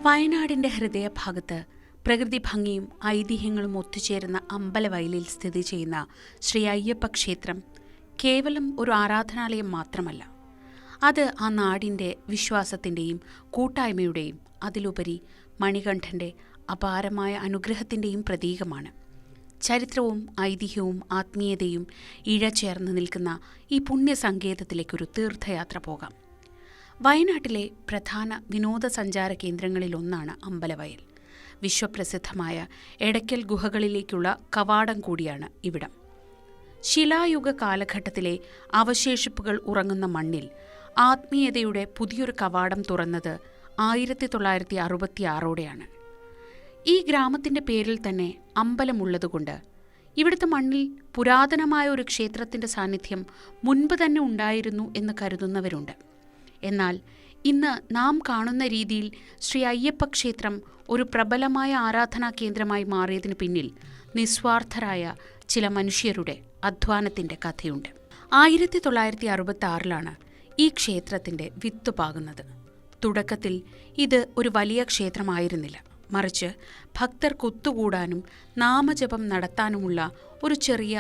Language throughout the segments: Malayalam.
വയനാടിൻ്റെ ഹൃദയഭാഗത്ത് പ്രകൃതി ഭംഗിയും ഐതിഹ്യങ്ങളും ഒത്തുചേരുന്ന അമ്പലവയലിൽ സ്ഥിതി ചെയ്യുന്ന ശ്രീ അയ്യപ്പ ക്ഷേത്രം കേവലം ഒരു ആരാധനാലയം മാത്രമല്ല. അത് ആ നാടിൻ്റെ വിശ്വാസത്തിൻ്റെയും കൂട്ടായ്മയുടെയും അതിലുപരി മണികണ്ഠൻ്റെ അപാരമായ അനുഗ്രഹത്തിൻ്റെയും പ്രതീകമാണ്. ചരിത്രവും ഐതിഹ്യവും ആത്മീയതയും ഇഴചേർന്ന് നിൽക്കുന്ന ഈ പുണ്യസങ്കേതത്തിലേക്കൊരു തീർത്ഥയാത്ര പോകാം. വയനാട്ടിലെ പ്രധാന വിനോദസഞ്ചാര കേന്ദ്രങ്ങളിലൊന്നാണ് അമ്പലവയൽ. വിശ്വപ്രസിദ്ധമായ എടയ്ക്കൽ ഗുഹകളിലേക്കുള്ള കവാടം കൂടിയാണ് ഇവിടം. ശിലായുഗ കാലഘട്ടത്തിലെ അവശേഷിപ്പുകൾ ഉറങ്ങുന്ന മണ്ണിൽ ആത്മീയതയുടെ പുതിയൊരു കവാടം തുറന്നത് 1966 ഈ ഗ്രാമത്തിൻ്റെ പേരിൽ തന്നെ അമ്പലമുള്ളതുകൊണ്ട് ഇവിടുത്തെ മണ്ണിൽ പുരാതനമായ ഒരു ക്ഷേത്രത്തിൻ്റെ സാന്നിധ്യം മുൻപ് തന്നെ ഉണ്ടായിരുന്നു എന്ന് കരുതുന്നവരുണ്ട്. എന്നാൽ ഇന്ന് നാം കാണുന്ന രീതിയിൽ ശ്രീ അയ്യപ്പ ക്ഷേത്രം ഒരു പ്രബലമായ ആരാധനാ കേന്ദ്രമായി മാറിയതിനു പിന്നിൽ നിസ്വാർത്ഥരായ ചില മനുഷ്യരുടെ അധ്വാനത്തിൻ്റെ കഥയുണ്ട്. 1966 ഈ ക്ഷേത്രത്തിൻ്റെ വിത്ത് പാകുന്നത്. തുടക്കത്തിൽ ഇത് ഒരു വലിയ ക്ഷേത്രമായിരുന്നില്ല, മറിച്ച് ഭക്തർ ഒത്തുകൂടാനും നാമജപം നടത്താനുമുള്ള ഒരു ചെറിയ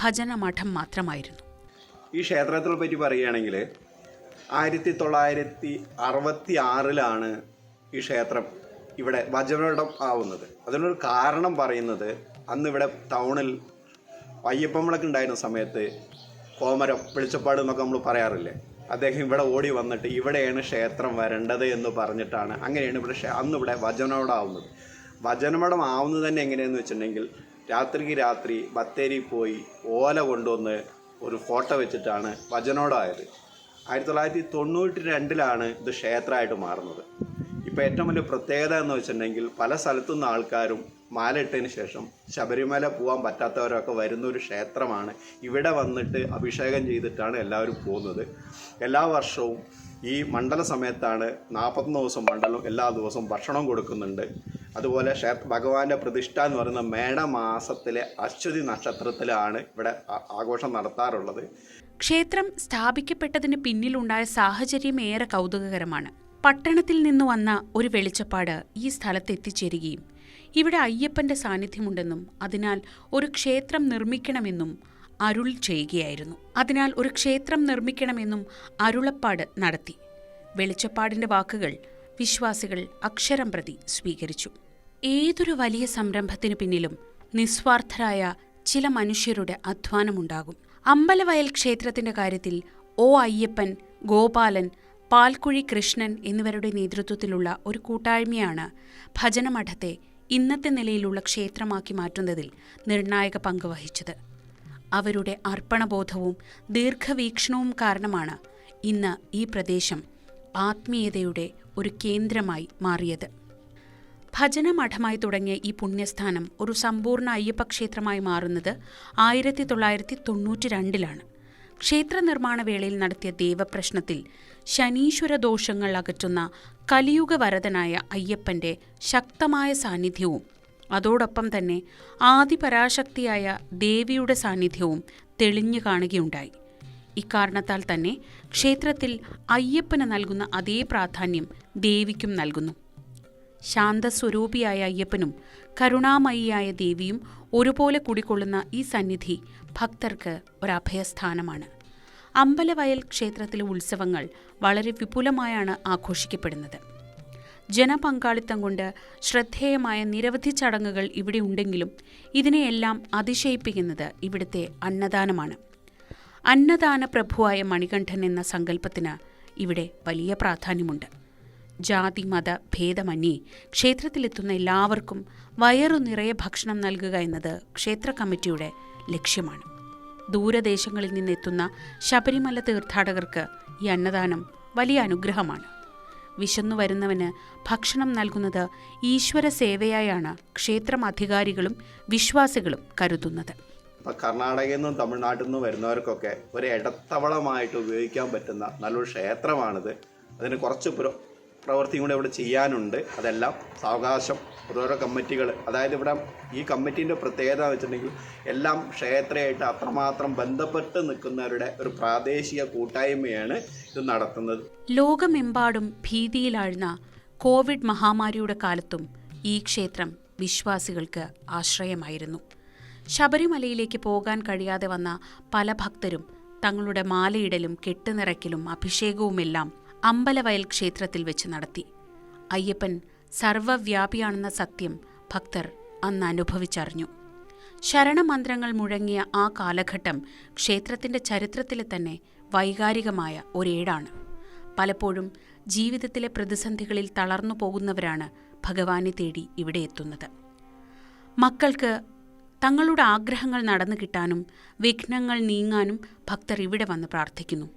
ഭജന മഠം മാത്രമായിരുന്നു. ഈ ക്ഷേത്രത്തിനെ പറ്റി പറയുകയാണെങ്കിൽ 1966 ഈ ക്ഷേത്രം ഇവിടെ ഭജനമഠം ആവുന്നത്. അതിനൊരു കാരണം പറയുന്നത്, അന്ന് ഇവിടെ ടൗണിൽ അയ്യപ്പൻവിളക്ക് ഉണ്ടായിരുന്ന സമയത്ത് കോമരം വെളിച്ചപ്പാട് എന്നൊക്കെ നമ്മൾ പറയാറില്ലേ, അദ്ദേഹം ഇവിടെ ഓടി വന്നിട്ട് ഇവിടെയാണ് ക്ഷേത്രം വരേണ്ടത് എന്ന് പറഞ്ഞിട്ടാണ് അങ്ങനെയാണ് ഇവിടെ അന്ന് ഇവിടെ ഭജനമഠം ആവുന്നത്. ഭജനമഠം ആവുന്നത് തന്നെ എങ്ങനെയെന്ന് വെച്ചിട്ടുണ്ടെങ്കിൽ, രാത്രിക്ക് രാത്രി ബത്തേരി പോയി ഓല കൊണ്ടുവന്ന് ഒരു ഫോട്ടോ വെച്ചിട്ടാണ് ഭജനമഠം ആയത്. 1992 ഇത് ക്ഷേത്രമായിട്ട് മാറുന്നത്. ഇപ്പോൾ ഏറ്റവും വലിയ പ്രത്യേകത എന്ന് വെച്ചിട്ടുണ്ടെങ്കിൽ, പല സ്ഥലത്തുനിന്ന് ആൾക്കാരും മാല ഇട്ടതിന് ശേഷം ശബരിമല പോകാൻ പറ്റാത്തവരൊക്കെ വരുന്ന ഒരു ക്ഷേത്രമാണ്. ഇവിടെ വന്നിട്ട് അഭിഷേകം ചെയ്തിട്ടാണ് എല്ലാവരും പോകുന്നത്. എല്ലാ വർഷവും ഈ മണ്ഡല സമയത്താണ് 41 ദിവസം മണ്ഡലം, എല്ലാ ദിവസവും ഭക്ഷണം കൊടുക്കുന്നുണ്ട്. അതുപോലെ ഭഗവാന്റെ പ്രതിഷ്ഠ എന്ന് പറയുന്ന മേടമാസത്തിലെ അശ്വതി നക്ഷത്രത്തിലാണ് ഇവിടെ ആഘോഷം നടത്താറുള്ളത്. ക്ഷേത്രം സ്ഥാപിക്കപ്പെട്ടതിന് പിന്നിലുണ്ടായ സാഹചര്യം ഏറെ കൗതുകകരമാണ്. പട്ടണത്തിൽ നിന്ന് വന്ന ഒരു വെളിച്ചപ്പാട് ഈ സ്ഥലത്ത് എത്തിച്ചേരുകയും ഇവിടെ അയ്യപ്പന്റെ സാന്നിധ്യമുണ്ടെന്നും അതിനാൽ ഒരു ക്ഷേത്രം നിർമ്മിക്കണമെന്നും അരുൾ ചെയ്യുകയായിരുന്നു. അതിനാൽ ഒരു ക്ഷേത്രം നിർമ്മിക്കണമെന്നും അരുളപ്പാട് നടത്തി. വെളിച്ചപ്പാടിന്റെ വാക്കുകൾ വിശ്വാസികൾ അക്ഷരം പ്രതി സ്വീകരിച്ചു. ഏതൊരു വലിയ സംരംഭത്തിനു പിന്നിലും നിസ്വാർത്ഥരായ ചില മനുഷ്യരുടെ അധ്വാനമുണ്ടാകും. അമ്പലവയൽ ക്ഷേത്രത്തിന്റെ കാര്യത്തിൽ അയ്യപ്പൻ, ഗോപാലൻ, പാൽക്കുഴി കൃഷ്ണൻ എന്നിവരുടെ നേതൃത്വത്തിലുള്ള ഒരു കൂട്ടായ്മയാണ് ഭജനമഠത്തെ ഇന്നത്തെ നിലയിലുള്ള ക്ഷേത്രമാക്കി മാറ്റുന്നതിൽ നിർണായക പങ്ക് വഹിച്ചത്. അവരുടെ അർപ്പണബോധവും ദീർഘവീക്ഷണവും കാരണമാണ് ഇന്ന് ഈ പ്രദേശം ആത്മീയതയുടെ ഒരു കേന്ദ്രമായി മാറിയത്. ഭജനമഠമായി തുടങ്ങിയ ഈ പുണ്യസ്ഥാനം ഒരു സമ്പൂർണ്ണ അയ്യപ്പക്ഷേത്രമായി മാറുന്നത് 1992 ക്ഷേത്ര നിർമ്മാണ വേളയിൽ നടത്തിയ ദേവപ്രശ്നത്തിൽ ശനീശ്വര ദോഷങ്ങൾ അകറ്റുന്ന കലിയുഗവരദനായ അയ്യപ്പന്റെ ശക്തമായ സാന്നിധ്യവും അതോടൊപ്പം തന്നെ ആദിപരാശക്തിയായ ദേവിയുടെ സാന്നിധ്യവും തെളിഞ്ഞു കാണുകയുണ്ടായി. ഇക്കാരണത്താൽ തന്നെ ക്ഷേത്രത്തിൽ അയ്യപ്പന് നൽകുന്ന അതേ പ്രാധാന്യം ദേവിക്കും നൽകുന്നു. ശാന്തസ്വരൂപിയായ അയ്യപ്പനും കരുണാമയിയായ ദേവിയും ഒരുപോലെ കുടികൊള്ളുന്ന ഈ സന്നിധി ഭക്തർക്ക് ഒരഭയസ്ഥാനമാണ്. അമ്പലവയൽ ക്ഷേത്രത്തിലെ ഉത്സവങ്ങൾ വളരെ വിപുലമായാണ് ആഘോഷിക്കപ്പെടുന്നത്. ജനപങ്കാളിത്തം കൊണ്ട് ശ്രദ്ധേയമായ നിരവധി ചടങ്ങുകൾ ഇവിടെ ഉണ്ടെങ്കിലും ഇതിനെയെല്ലാം അതിശയിപ്പിക്കുന്നത് ഇവിടുത്തെ അന്നദാനമാണ്. അന്നദാന പ്രഭുവായ മണികണ്ഠൻ എന്ന സങ്കല്പത്തിന് ഇവിടെ വലിയ പ്രാധാന്യമുണ്ട്. ജാതി മത ഭേദമന്യേ ക്ഷേത്രത്തിലെത്തുന്ന എല്ലാവർക്കും വയറു നിറയെ ഭക്ഷണം നൽകുക എന്നത് ക്ഷേത്ര കമ്മിറ്റിയുടെ ലക്ഷ്യമാണ്. ദൂരദേശങ്ങളിൽ നിന്നെത്തുന്ന ശബരിമല തീർത്ഥാടകർക്ക് ഈ അന്നദാനം വലിയ അനുഗ്രഹമാണ്. വിശന്നു വരുന്നവന് ഭക്ഷണം നൽകുന്നത് ഈശ്വര സേവയായാണ് ക്ഷേത്രം അധികാരികളും വിശ്വാസികളും കരുതുന്നത്. കർണാടകയിൽ നിന്നും തമിഴ്നാട്ടിൽ നിന്നും വരുന്നവർക്കൊക്കെ ഒരു ഇടത്തവളമായിട്ട് ഉപയോഗിക്കാൻ പറ്റുന്ന നല്ലൊരു ക്ഷേത്രമാണിത്. അതിന് കുറച്ച് പ്രവൃത്തിയും കൂടെ ഇവിടെ ചെയ്യാനുണ്ട്. അതെല്ലാം സാവകാശം ഓരോരോ കമ്മിറ്റികൾ, അതായത് ഇവിടെ ഈ കമ്മിറ്റീൻ്റെ പ്രത്യേകത എന്ന് വെച്ചിട്ടുണ്ടെങ്കിൽ എല്ലാം ക്ഷേത്രമായിട്ട് അത്രമാത്രം ബന്ധപ്പെട്ട് നിൽക്കുന്നവരുടെ ഒരു പ്രാദേശിക കൂട്ടായ്മയാണ് ഇത് നടത്തുന്നത്. ലോകമെമ്പാടും ഭീതിയിലാഴ്ന്ന കോവിഡ് മഹാമാരിയുടെ കാലത്തും ഈ ക്ഷേത്രം വിശ്വാസികൾക്ക് ആശ്രയമായിരുന്നു. ശബരിമലയിലേക്ക് പോകാൻ കഴിയാതെ വന്ന പല ഭക്തരും തങ്ങളുടെ മാലയിടലും കെട്ടുനിറയ്ക്കലും അഭിഷേകവുമെല്ലാം അമ്പലവയൽ ക്ഷേത്രത്തിൽ വെച്ച് നടത്തി. അയ്യപ്പൻ സർവ്വവ്യാപിയാണെന്ന സത്യം ഭക്തർ അന്ന് അനുഭവിച്ചറിഞ്ഞു. ശരണമന്ത്രങ്ങൾ മുഴങ്ങിയ ആ കാലഘട്ടം ക്ഷേത്രത്തിന്റെ ചരിത്രത്തിലെ തന്നെ വൈകാരികമായ ഒരേടാണ്. പലപ്പോഴും ജീവിതത്തിലെ പ്രതിസന്ധികളിൽ തളർന്നു പോകുന്നവരാണ് ഭഗവാനെ തേടി ഇവിടെ എത്തുന്നത്. മക്കൾക്ക് തങ്ങളുടെ ആഗ്രഹങ്ങൾ നടന്നു കിട്ടാനും വിഘ്നങ്ങൾ നീങ്ങാനും ഭക്തർ ഇവിടെ വന്ന് പ്രാർത്ഥിക്കുന്നു.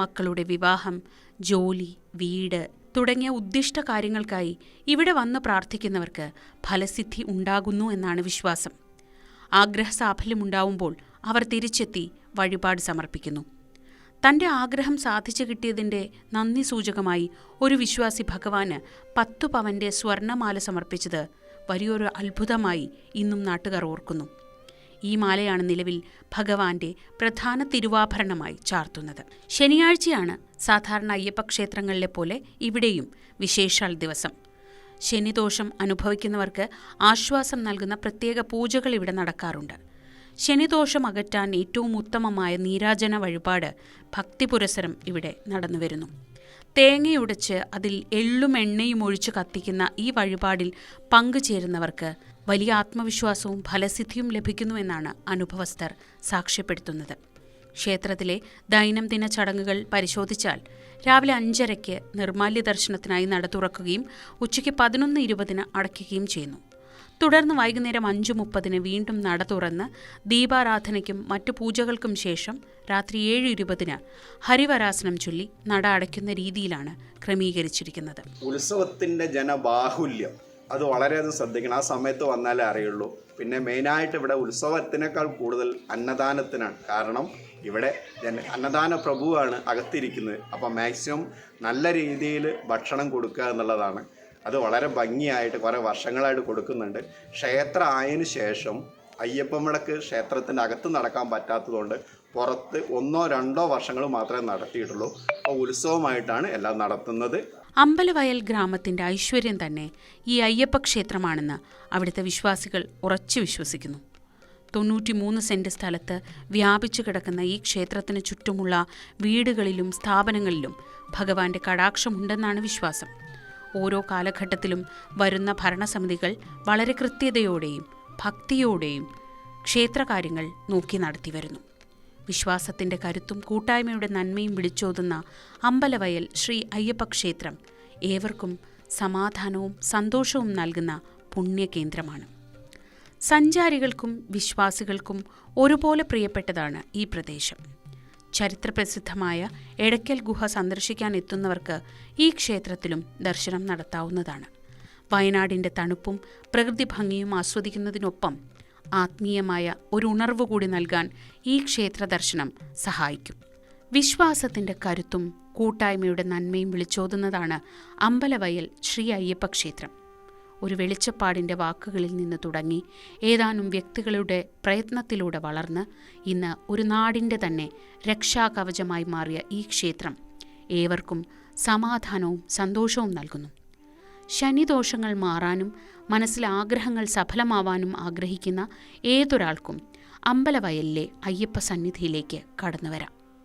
മക്കളുടെ വിവാഹം, ജോലി, വീട് തുടങ്ങിയ ഉദ്ദിഷ്ട കാര്യങ്ങൾക്കായി ഇവിടെ വന്ന് പ്രാർത്ഥിക്കുന്നവർക്ക് ഫലസിദ്ധി ഉണ്ടാകുന്നു എന്നാണ് വിശ്വാസം. ആഗ്രഹസാഫല്യമുണ്ടാവുമ്പോൾ അവർ തിരിച്ചെത്തി വഴിപാട് സമർപ്പിക്കുന്നു. തൻ്റെ ആഗ്രഹം സാധിച്ചു കിട്ടിയതിൻ്റെ നന്ദി സൂചകമായി ഒരു വിശ്വാസി ഭഗവാന് 10 പവൻ്റെ സ്വർണ്ണമാല സമർപ്പിച്ചത് വലിയൊരു അത്ഭുതമായി ഇന്നും നാട്ടുകാർ ഓർക്കുന്നു. ഈ മാലയാണ് നിലവിൽ ഭഗവാന്റെ പ്രധാന തിരുവാഭരണമായി ചാർത്തുന്നത്. ശനിയാഴ്ചയാണ് സാധാരണ അയ്യപ്പ ക്ഷേത്രങ്ങളിലെ പോലെ ഇവിടെയും വിശേഷാൽ ദിവസം. ശനിദോഷം അനുഭവിക്കുന്നവർക്ക് ആശ്വാസം നൽകുന്ന പ്രത്യേക പൂജകൾ ഇവിടെ നടക്കാറുണ്ട്. ശനിദോഷം അകറ്റാൻ ഏറ്റവും ഉത്തമമായ നീരാജന വഴിപാട് ഭക്തിപുരസരം ഇവിടെ നടന്നുവരുന്നു. തേങ്ങയുടച്ച് അതിൽ എള്ളും എണ്ണയും ഒഴിച്ചു കത്തിക്കുന്ന ഈ വഴിപാടിൽ പങ്കുചേരുന്നവർക്ക് വലിയ ആത്മവിശ്വാസവും ഫലസിദ്ധിയും ലഭിക്കുന്നുവെന്നാണ് അനുഭവസ്ഥർ സാക്ഷ്യപ്പെടുത്തുന്നത്. ക്ഷേത്രത്തിലെ ദൈനംദിന ചടങ്ങുകൾ പരിശോധിച്ചാൽ രാവിലെ 5:30 നിർമ്മാല്യ ദർശനത്തിനായി നട തുറക്കുകയും ഉച്ചയ്ക്ക് 11:20 അടയ്ക്കുകയും ചെയ്യുന്നു. തുടർന്ന് വൈകുന്നേരം 5:30 വീണ്ടും നട തുറന്ന് ദീപാരാധനയ്ക്കും മറ്റു പൂജകൾക്കും ശേഷം രാത്രി 7:20 ഹരിവരാസനം ചൊല്ലി നട അടയ്ക്കുന്ന രീതിയിലാണ് ക്രമീകരിച്ചിരിക്കുന്നത്. ഉത്സവത്തിൻ്റെ ജനബാഹുല്യം അത് വളരെയധികം ശ്രദ്ധിക്കണം. ആ സമയത്ത് വന്നാലേ അറിയുള്ളൂ. പിന്നെ മെയിനായിട്ട് ഇവിടെ ഉത്സവത്തിനേക്കാൾ കൂടുതൽ അന്നദാനത്തിനാണ്. കാരണം ഇവിടെ അന്നദാന പ്രഭുവാണ് അകത്തിരിക്കുന്നത്. അപ്പം മാക്സിമം നല്ല രീതിയിൽ ഭക്ഷണം കൊടുക്കുക എന്നുള്ളതാണ്. അത് വളരെ ഭംഗിയായിട്ട് കുറേ വർഷങ്ങളായിട്ട് കൊടുക്കുന്നുണ്ട്. ക്ഷേത്രം ആയതിനു ശേഷം അയ്യപ്പൻ വിളക്ക് ക്ഷേത്രത്തിൻ്റെ അകത്ത് നടക്കാൻ പറ്റാത്തതുകൊണ്ട് പുറത്ത് 1-2 വർഷങ്ങൾ മാത്രമേ നടത്തിയിട്ടുള്ളൂ. അപ്പോൾ ഉത്സവമായിട്ടാണ് എല്ലാം നടത്തുന്നത്. അമ്പലവയൽ ഗ്രാമത്തിൻ്റെ ഐശ്വര്യം തന്നെ ഈ അയ്യപ്പ ക്ഷേത്രമാണെന്ന് അവിടുത്തെ വിശ്വാസികൾ ഉറച്ചു വിശ്വസിക്കുന്നു. 93 സെന്റ് സ്ഥലത്ത് വ്യാപിച്ചു കിടക്കുന്ന ഈ ക്ഷേത്രത്തിന് ചുറ്റുമുള്ള വീടുകളിലും സ്ഥാപനങ്ങളിലും ഭഗവാന്റെ കടാക്ഷമുണ്ടെന്നാണ് വിശ്വാസം. ഓരോ കാലഘട്ടത്തിലും വരുന്ന ഭരണസമിതികൾ വളരെ കൃത്യതയോടെയും ഭക്തിയോടെയും ക്ഷേത്രകാര്യങ്ങൾ നോക്കി നടത്തി വരുന്നു. വിശ്വാസത്തിൻ്റെ കരുത്തും കൂട്ടായ്മയുടെ നന്മയും വിളിച്ചോതുന്ന അമ്പലവയൽ ശ്രീ അയ്യപ്പ ക്ഷേത്രം ഏവർക്കും സമാധാനവും സന്തോഷവും നൽകുന്ന പുണ്യകേന്ദ്രമാണ്. സഞ്ചാരികൾക്കും വിശ്വാസികൾക്കും ഒരുപോലെ പ്രിയപ്പെട്ടതാണ് ഈ പ്രദേശം. ചരിത്രപ്രസിദ്ധമായ എടയ്ക്കൽ ഗുഹ സന്ദർശിക്കാൻ എത്തുന്നവർക്ക് ഈ ക്ഷേത്രത്തിലും ദർശനം നടത്താവുന്നതാണ്. വയനാടിൻ്റെ തണുപ്പും പ്രകൃതി ഭംഗിയും ആസ്വദിക്കുന്നതിനൊപ്പം ആത്മീയമായ ഒരു ഉണർവ് കൂടി നൽകാൻ ഈ ക്ഷേത്ര ദർശനം സഹായിക്കും. വിശ്വാസത്തിൻ്റെ കരുത്തും കൂട്ടായ്മയുടെ നന്മയും വിളിച്ചോതുന്നതാണ് അമ്പലവയൽ ശ്രീ അയ്യപ്പ ക്ഷേത്രം. ഒരു വെളിച്ചപ്പാടിൻ്റെ വാക്കുകളിൽ നിന്ന് തുടങ്ങി ഏതാനും വ്യക്തികളുടെ പ്രയത്നത്തിലൂടെ വളർന്ന് ഇന്ന് ഒരു നാടിൻ്റെ തന്നെ രക്ഷാകവചമായി മാറിയ ഈ ക്ഷേത്രം ഏവർക്കും സമാധാനവും സന്തോഷവും നൽകുന്നു. ശനിദോഷങ്ങൾ മാറാനും മനസ്സിലെ ആഗ്രഹങ്ങൾ സഫലമാവാനും ആഗ്രഹിക്കുന്ന ഏതൊരാൾക്കും അമ്പലവയലിലെ അയ്യപ്പ സന്നിധിയിലേക്ക് കടന്നുവരാം.